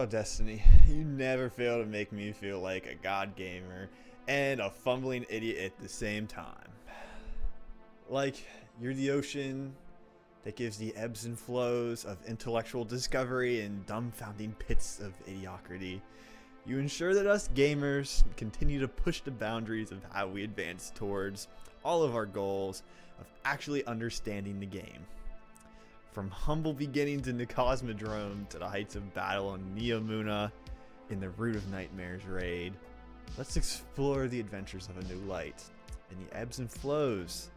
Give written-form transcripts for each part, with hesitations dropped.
Destiny, you never fail to make me feel like a god gamer and a fumbling idiot at the same time. Like, you're the ocean that gives the ebbs and flows of intellectual discovery and dumbfounding pits of idiocracy. You ensure that us gamers continue to push the boundaries of how we advance towards all of our goals of actually understanding the game. From humble beginnings in the Cosmodrome to the heights of battle on Neomuna in the Root of Nightmares raid, let's explore the adventures of a new light and the ebbs and flows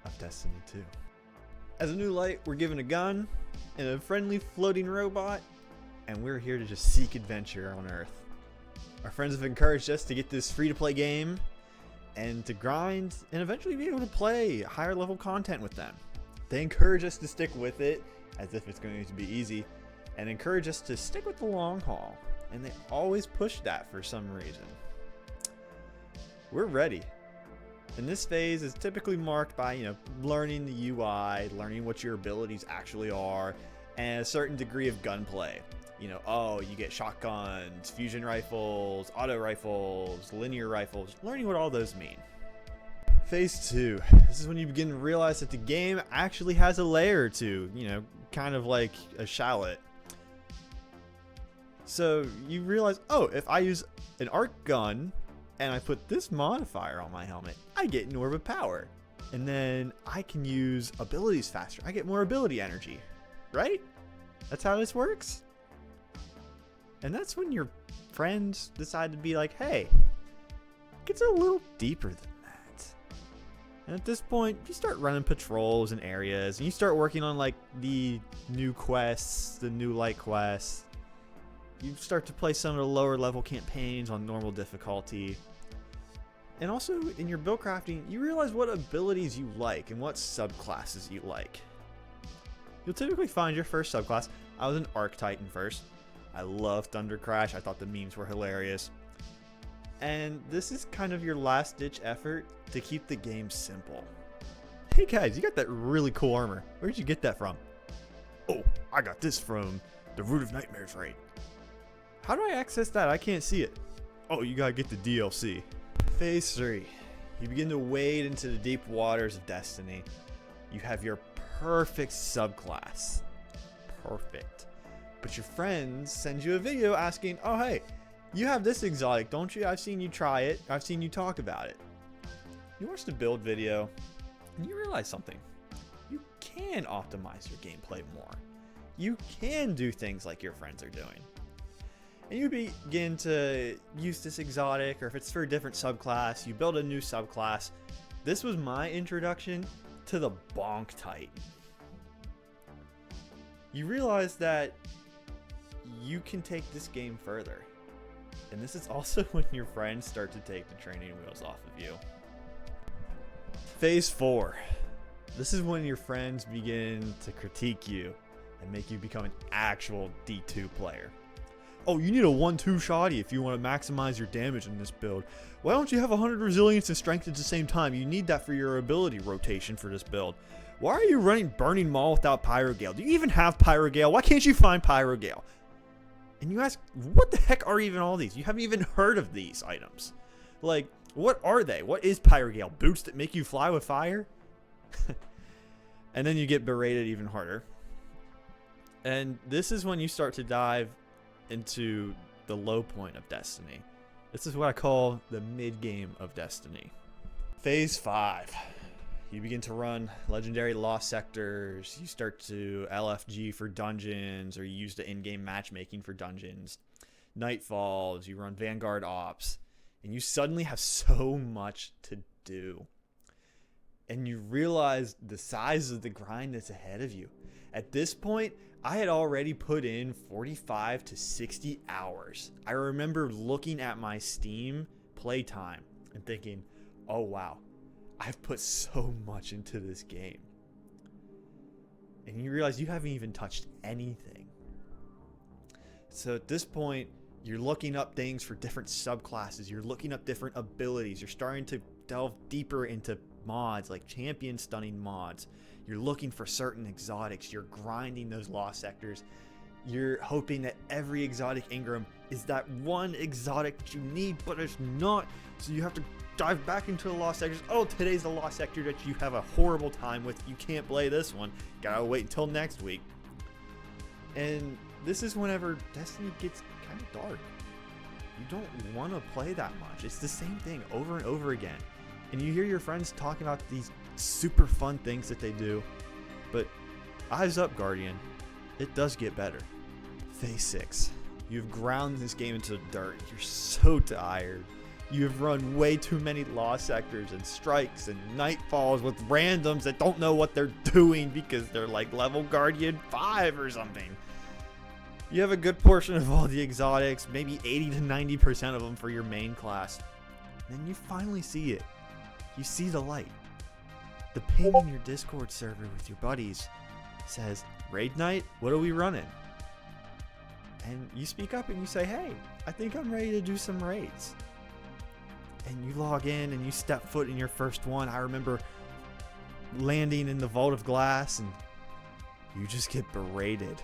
of Destiny 2. As a new light, we're given a gun and a friendly floating robot, and we're here to just seek adventure on Earth. Our friends have encouraged us to get this free-to-play game and to grind and eventually be able to play higher level content with them. They encourage us to stick with it as if it's going to be easy, and encourage us to stick with the long haul, and they always push that for some reason. We're ready. And this phase is typically marked by, learning the UI, learning what your abilities actually are, and a certain degree of gunplay. You get shotguns, fusion rifles, auto rifles, linear rifles, learning what all those mean. Phase 2. This is when you begin to realize that the game actually has a layer or two, kind of like a shallot. So you realize, if I use an arc gun and I put this modifier on my helmet, I get an orb of power. And then I can use abilities faster. I get more ability energy, right? That's how this works. And that's when your friends decide to be like, hey, it gets a little deeper than that. And at this point, you start running patrols in areas, and you start working on like the new quests, the new light quests. You start to play some of the lower level campaigns on normal difficulty. And also in your build crafting, you realize what abilities you like and what subclasses you like. You'll typically find your first subclass. I was an Arc Titan first. I love Thunder Crash. I thought the memes were hilarious. And this is kind of your last ditch effort to keep the game simple. Hey guys, you got that really cool armor. Where'd you get that from? Oh, I got this from the Root of Nightmares raid. How do I access that? I can't see it. Oh, you gotta get the DLC. Phase 3. You begin to wade into the deep waters of Destiny. You have your perfect subclass. Perfect. But your friends send you a video asking, oh hey, you have this exotic, don't you? I've seen you try it. I've seen you talk about it. You watch the build video and you realize something. You can optimize your gameplay more. You can do things like your friends are doing. And you begin to use this exotic, or if it's for a different subclass, you build a new subclass. This was my introduction to the Bonk Titan. You realize that you can take this game further. And this is also when your friends start to take the training wheels off of you. Phase 4. This is when your friends begin to critique you and make you become an actual D2 player. Oh, you need a 1-2 shotty if you want to maximize your damage in this build. Why don't you have 100 resilience and strength at the same time? You need that for your ability rotation for this build. Why are you running Burning Maul without Pyrogale? Do you even have Pyrogale? Why can't you find Pyrogale? And you ask, what the heck are even all these? You haven't even heard of these items. Like, what are they? What is Pyrogale? Boots that make you fly with fire? And then you get berated even harder. And this is when you start to dive into the low point of Destiny. This is what I call the mid-game of Destiny. Phase 5. You begin to run legendary lost sectors. You start to LFG for dungeons, or you use the in-game matchmaking for dungeons. Night falls, you run Vanguard Ops, and you suddenly have so much to do. And you realize the size of the grind that's ahead of you. At this point, I had already put in 45 to 60 hours. I remember looking at my Steam playtime and thinking, oh wow, I've put so much into this game. And you realize you haven't even touched anything. So at this point, you're looking up things for different subclasses. You're looking up different abilities. You're starting to delve deeper into mods, like champion stunning mods. You're looking for certain exotics. You're grinding those lost sectors. You're hoping that every exotic Ingram is that one exotic that you need, but it's not. So you have to dive back into the lost sectors. Oh, today's the lost sector that you have a horrible time with. You can't play this one. Gotta wait until next week. And this is whenever Destiny gets kind of dark. You don't want to play that much. It's the same thing over and over again. And you hear your friends talking about these super fun things that they do. But eyes up, Guardian. It does get better. Phase 6. You've ground this game into the dirt. You're so tired. You've run way too many lost sectors and strikes and nightfalls with randoms that don't know what they're doing because they're like level Guardian 5 or something. You have a good portion of all the exotics, maybe 80 to 90% of them for your main class. Then you finally see it. You see the light. The ping in your Discord server with your buddies says, "Raid night, what are we running?" And you speak up and you say, "Hey, I think I'm ready to do some raids." And you log in and you step foot in your first one. I remember landing in the Vault of Glass and you just get berated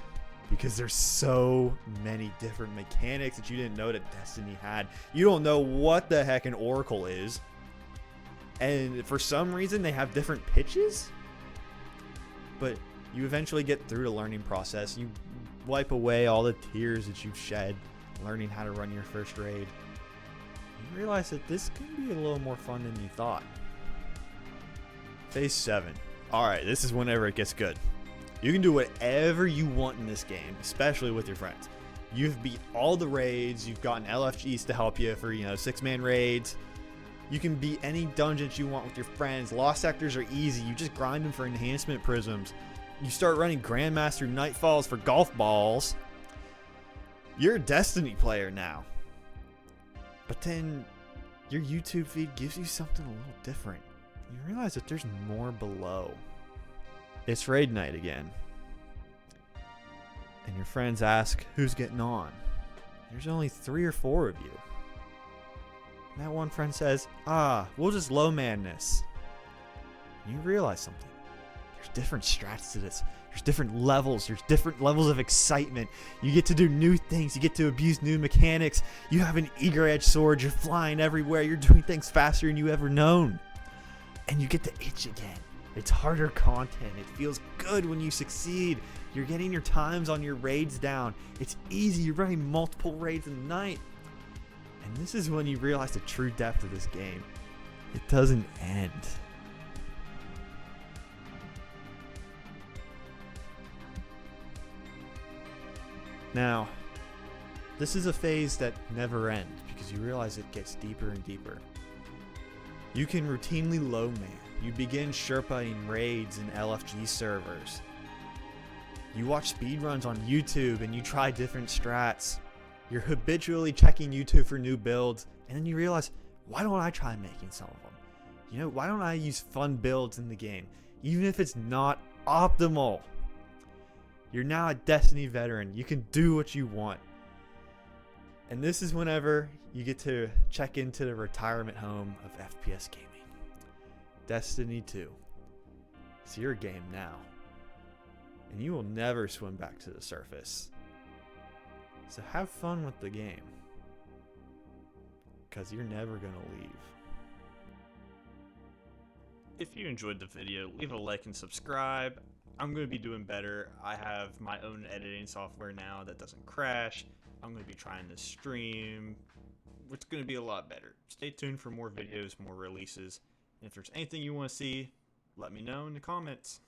because there's so many different mechanics that you didn't know that Destiny had. You don't know what the heck an Oracle is. And for some reason they have different pitches. But you eventually get through the learning process. You wipe away all the tears that you've shed learning how to run your first raid. You realize that this can be a little more fun than you thought. Phase 7. Alright, this is whenever it gets good. You can do whatever you want in this game, especially with your friends. You've beat all the raids, you've gotten LFGs to help you for, 6-man raids. You can beat any dungeons you want with your friends. Lost sectors are easy, you just grind them for enhancement prisms. You start running Grandmaster Nightfalls for golf balls. You're a Destiny player now. But then your YouTube feed gives you something a little different. You realize that there's more below. It's raid night again. And your friends ask, who's getting on? There's only 3 or 4 of you. And that one friend says, we'll just low man this. And you realize something. There's different strats to this. There's different levels. There's different levels of excitement. You get to do new things. You get to abuse new mechanics. You have an eager edge sword. You're flying everywhere. You're doing things faster than you ever known. And you get to itch again. It's harder content. It feels good when you succeed. You're getting your times on your raids down. It's easy. You're running multiple raids in the night. And this is when you realize the true depth of this game. It doesn't end. Now, this is a phase that never ends because you realize it gets deeper and deeper. You can routinely low man. You begin Sherpaing raids in LFG servers. You watch speedruns on YouTube and you try different strats. You're habitually checking YouTube for new builds, and then you realize, why don't I try making some of them? Why don't I use fun builds in the game, even if it's not optimal? You're now a Destiny veteran. You can do what you want. And this is whenever you get to check into the retirement home of FPS gaming. Destiny 2. It's your game now. And you will never swim back to the surface. So have fun with the game. Because you're never going to leave. If you enjoyed the video, leave a like and subscribe. I'm going to be doing better. I have my own editing software now that doesn't crash. I'm going to be trying to stream. It's going to be a lot better. Stay tuned for more videos, more releases. And if there's anything you want to see, let me know in the comments.